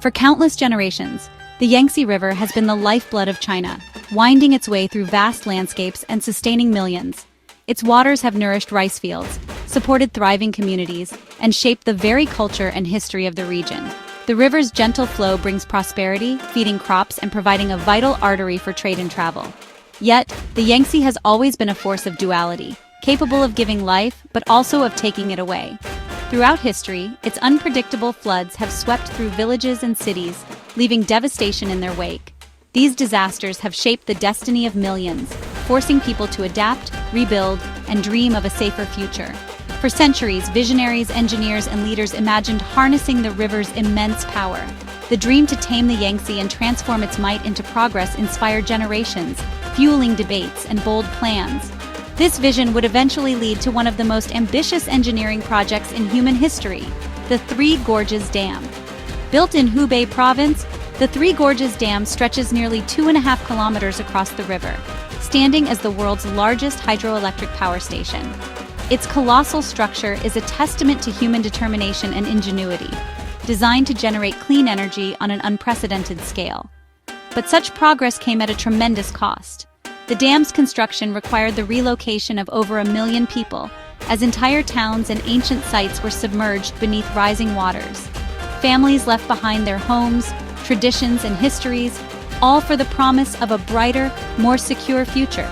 For countless generations, the Yangtze River has been the lifeblood of China, winding its way through vast landscapes and sustaining millions. Its waters have nourished rice fields, supported thriving communities, and shaped the very culture and history of the region. The river's gentle flow brings prosperity, feeding crops and providing a vital artery for trade and travel. Yet, the Yangtze has always been a force of duality, capable of giving life but also of taking it away. Throughout history, its unpredictable floods have swept through villages and cities, leaving devastation in their wake. These disasters have shaped the destiny of millions, forcing people to adapt, rebuild, and dream of a safer future. For centuries, visionaries, engineers, and leaders imagined harnessing the river's immense power. The dream to tame the Yangtze and transform its might into progress inspired generations, fueling debates and bold plans. This vision would eventually lead to one of the most ambitious engineering projects in human history, the Three Gorges Dam. Built in Hubei province, the Three Gorges Dam stretches nearly 2.5 kilometers across the river, standing as the world's largest hydroelectric power station. Its colossal structure is a testament to human determination and ingenuity, designed to generate clean energy on an unprecedented scale. But such progress came at a tremendous cost. The dam's construction required the relocation of over 1 million people, as entire towns and ancient sites were submerged beneath rising waters. Families left behind their homes, traditions, and histories, all for the promise of a brighter, more secure future.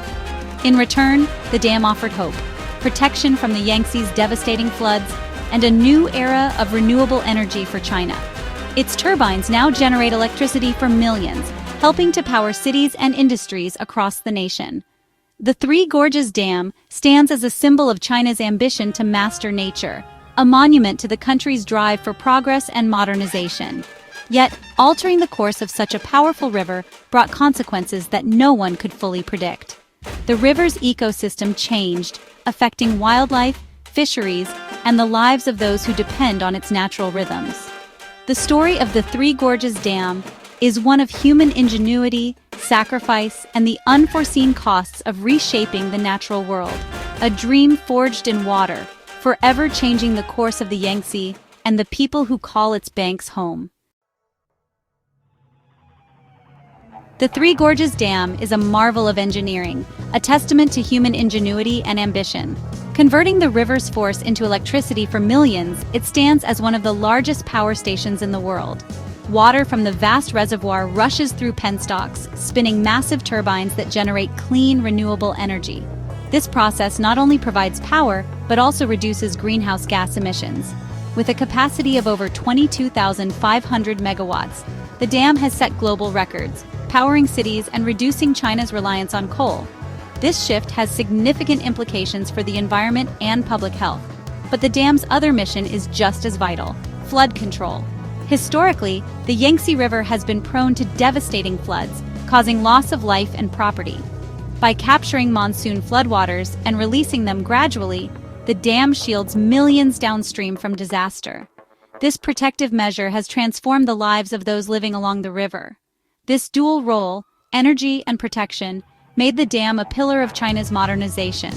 In return, the dam offered hope, protection from the Yangtze's devastating floods, and a new era of renewable energy for China. Its turbines now generate electricity for millions, helping to power cities and industries across the nation. The Three Gorges Dam stands as a symbol of China's ambition to master nature, a monument to the country's drive for progress and modernization. Yet, altering the course of such a powerful river brought consequences that no one could fully predict. The river's ecosystem changed, affecting wildlife, fisheries, and the lives of those who depend on its natural rhythms. The story of the Three Gorges Dam is one of human ingenuity, sacrifice, and the unforeseen costs of reshaping the natural world, a dream forged in water, forever changing the course of the Yangtze and the people who call its banks home. The Three Gorges Dam is a marvel of engineering, a testament to human ingenuity and ambition. Converting the river's force into electricity for millions, it stands as one of the largest power stations in the world. Water from the vast reservoir rushes through penstocks, spinning massive turbines that generate clean, renewable energy. This process not only provides power, but also reduces greenhouse gas emissions. With a capacity of over 22,500 megawatts, the dam has set global records, powering cities and reducing China's reliance on coal. This shift has significant implications for the environment and public health. But the dam's other mission is just as vital: flood control. Historically, the Yangtze River has been prone to devastating floods, causing loss of life and property. By capturing monsoon floodwaters and releasing them gradually, the dam shields millions downstream from disaster. This protective measure has transformed the lives of those living along the river. This dual role, energy and protection, made the dam a pillar of China's modernization.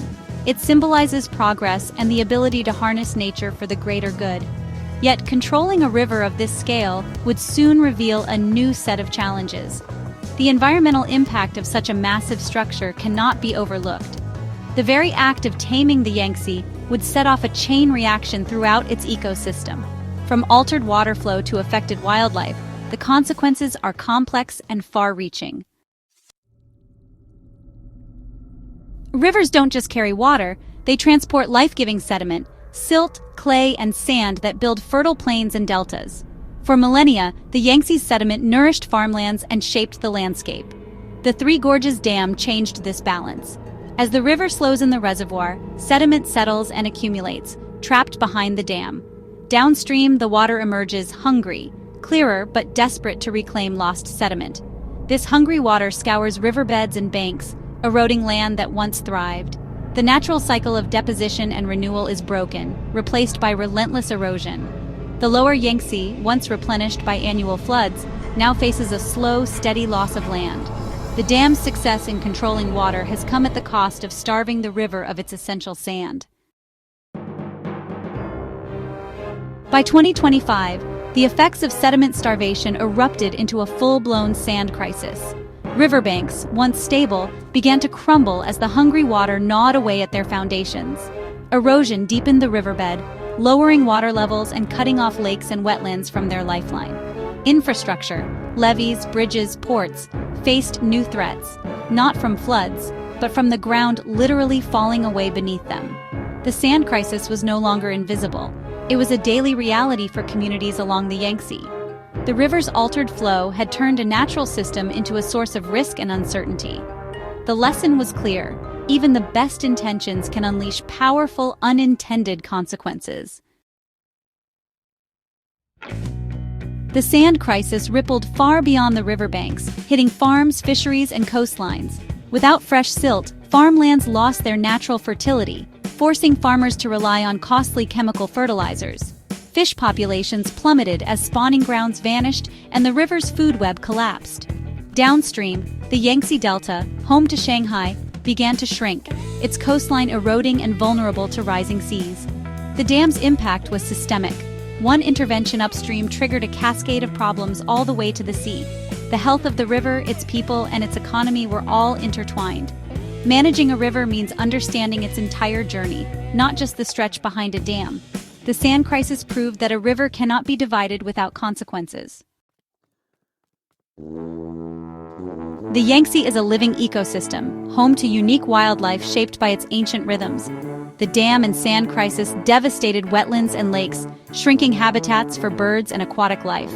It symbolizes progress and the ability to harness nature for the greater good. Yet controlling a river of this scale would soon reveal a new set of challenges. The environmental impact of such a massive structure cannot be overlooked. The very act of taming the Yangtze would set off a chain reaction throughout its ecosystem. From altered water flow to affected wildlife, the consequences are complex and far-reaching. Rivers don't just carry water, they transport life-giving sediment, silt, clay, and sand that build fertile plains and deltas. For millennia, the Yangtze's sediment nourished farmlands and shaped the landscape. The Three Gorges Dam changed this balance. As the river slows in the reservoir, sediment settles and accumulates, trapped behind the dam. Downstream, the water emerges hungry, clearer but desperate to reclaim lost sediment. This hungry water scours riverbeds and banks, eroding land that once thrived. The natural cycle of deposition and renewal is broken, replaced by relentless erosion. The lower Yangtze, once replenished by annual floods, now faces a slow, steady loss of land. The dam's success in controlling water has come at the cost of starving the river of its essential sand. By 2025, The effects of sediment starvation erupted into a full-blown sand crisis. Riverbanks, once stable, began to crumble as the hungry water gnawed away at their foundations. Erosion deepened the riverbed, lowering water levels and cutting off lakes and wetlands from their lifeline. Infrastructure, levees, bridges, ports, faced new threats, not from floods, but from the ground literally falling away beneath them. The sand crisis was no longer invisible. It was a daily reality for communities along the Yangtze. The river's altered flow had turned a natural system into a source of risk and uncertainty. The lesson was clear: even the best intentions can unleash powerful, unintended consequences. The sand crisis rippled far beyond the riverbanks, hitting farms, fisheries, and coastlines. Without fresh silt, farmlands lost their natural fertility, forcing farmers to rely on costly chemical fertilizers. Fish populations plummeted as spawning grounds vanished and the river's food web collapsed. Downstream, the Yangtze Delta, home to Shanghai, began to shrink, its coastline eroding and vulnerable to rising seas. The dam's impact was systemic. One intervention upstream triggered a cascade of problems all the way to the sea. The health of the river, its people, and its economy were all intertwined. Managing a river means understanding its entire journey, not just the stretch behind a dam. The sand crisis proved that a river cannot be divided without consequences. The Yangtze is a living ecosystem, home to unique wildlife shaped by its ancient rhythms. The dam and sand crisis devastated wetlands and lakes, shrinking habitats for birds and aquatic life.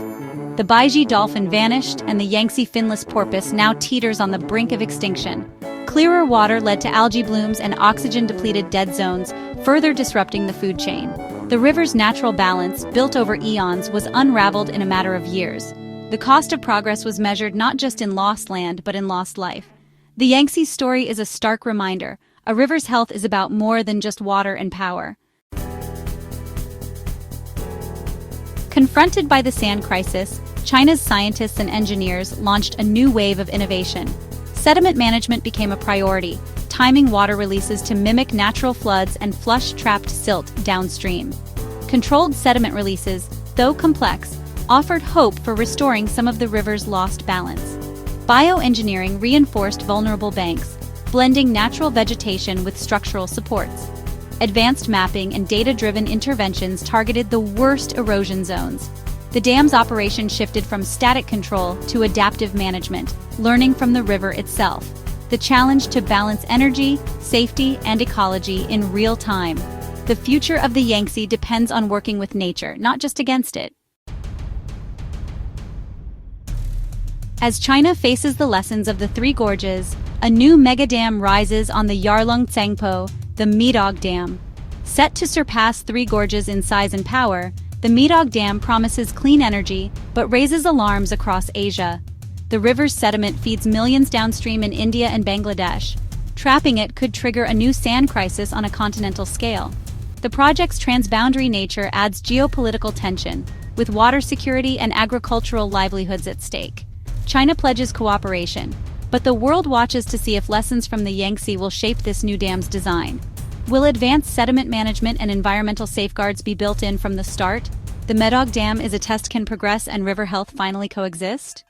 The Baiji dolphin vanished, and the Yangtze finless porpoise now teeters on the brink of extinction. Clearer water led to algae blooms and oxygen-depleted dead zones, further disrupting the food chain. The river's natural balance, built over eons, was unraveled in a matter of years. The cost of progress was measured not just in lost land, but in lost life. The Yangtze's story is a stark reminder: a river's health is about more than just water and power. Confronted by the sand crisis, China's scientists and engineers launched a new wave of innovation. Sediment management became a priority, timing water releases to mimic natural floods and flush trapped silt downstream. Controlled sediment releases, though complex, offered hope for restoring some of the river's lost balance. Bioengineering reinforced vulnerable banks, blending natural vegetation with structural supports. Advanced mapping and data-driven interventions targeted the worst erosion zones. The dam's operation shifted from static control to adaptive management, learning from the river itself. The challenge to balance energy, safety, and ecology in real time. The future of the Yangtze depends on working with nature, not just against it. As China faces the lessons of the Three Gorges, a new mega-dam rises on the Yarlung Tsangpo, the Medog Dam. Set to surpass Three Gorges in size and power, the Medog Dam promises clean energy, but raises alarms across Asia. The river's sediment feeds millions downstream in India and Bangladesh. Trapping it could trigger a new sand crisis on a continental scale. The project's transboundary nature adds geopolitical tension, with water security and agricultural livelihoods at stake. China pledges cooperation, but the world watches to see if lessons from the Yangtze will shape this new dam's design. Will advanced sediment management and environmental safeguards be built in from the start? The Medog Dam is a test: can progress and river health finally coexist?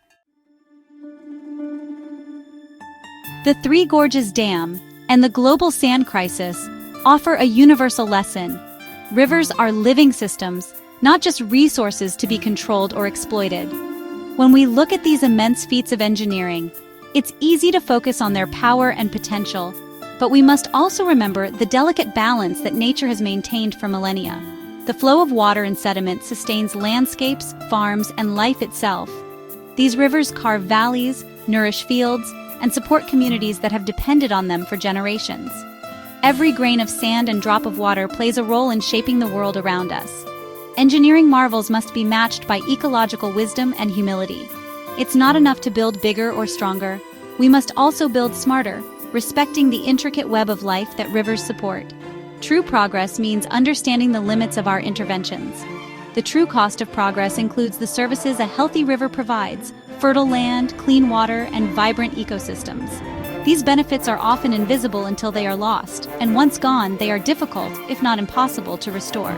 The Three Gorges Dam and the global sand crisis offer a universal lesson. Rivers are living systems, not just resources to be controlled or exploited. When we look at these immense feats of engineering, it's easy to focus on their power and potential, but we must also remember the delicate balance that nature has maintained for millennia. The flow of water and sediment sustains landscapes, farms, and life itself. These rivers carve valleys, nourish fields, and support communities that have depended on them for generations. Every grain of sand and drop of water plays a role in shaping the world around us. Engineering marvels must be matched by ecological wisdom and humility. It's not enough to build bigger or stronger. We must also build smarter, respecting the intricate web of life that rivers support. True progress means understanding the limits of our interventions. The true cost of progress includes the services a healthy river provides: fertile land, clean water, and vibrant ecosystems. These benefits are often invisible until they are lost, and once gone, they are difficult, if not impossible, to restore.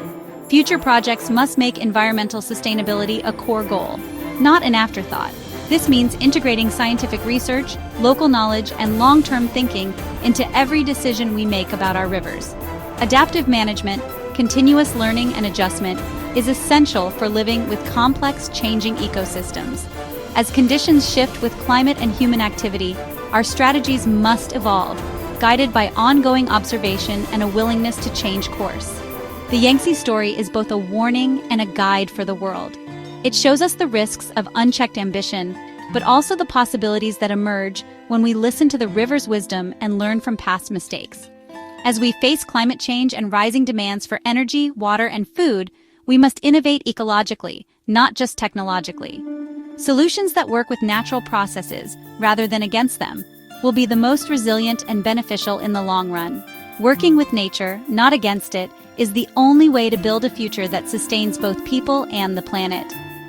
Future projects must make environmental sustainability a core goal, not an afterthought. This means integrating scientific research, local knowledge, and long-term thinking into every decision we make about our rivers. Adaptive management, continuous learning and adjustment is essential for living with complex, changing ecosystems. As conditions shift with climate and human activity, our strategies must evolve, guided by ongoing observation and a willingness to change course. The Yangtze story is both a warning and a guide for the world. It shows us the risks of unchecked ambition, but also the possibilities that emerge when we listen to the river's wisdom and learn from past mistakes. As we face climate change and rising demands for energy, water, and food, we must innovate ecologically, not just technologically. Solutions that work with natural processes, rather than against them, will be the most resilient and beneficial in the long run. Working with nature, not against it, is the only way to build a future that sustains both people and the planet.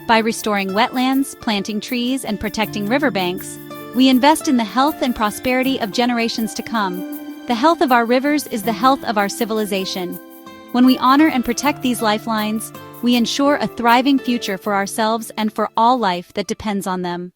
By restoring wetlands, planting trees, and protecting riverbanks, we invest in the health and prosperity of generations to come. The health of our rivers is the health of our civilization. When we honor and protect these lifelines, we ensure a thriving future for ourselves and for all life that depends on them.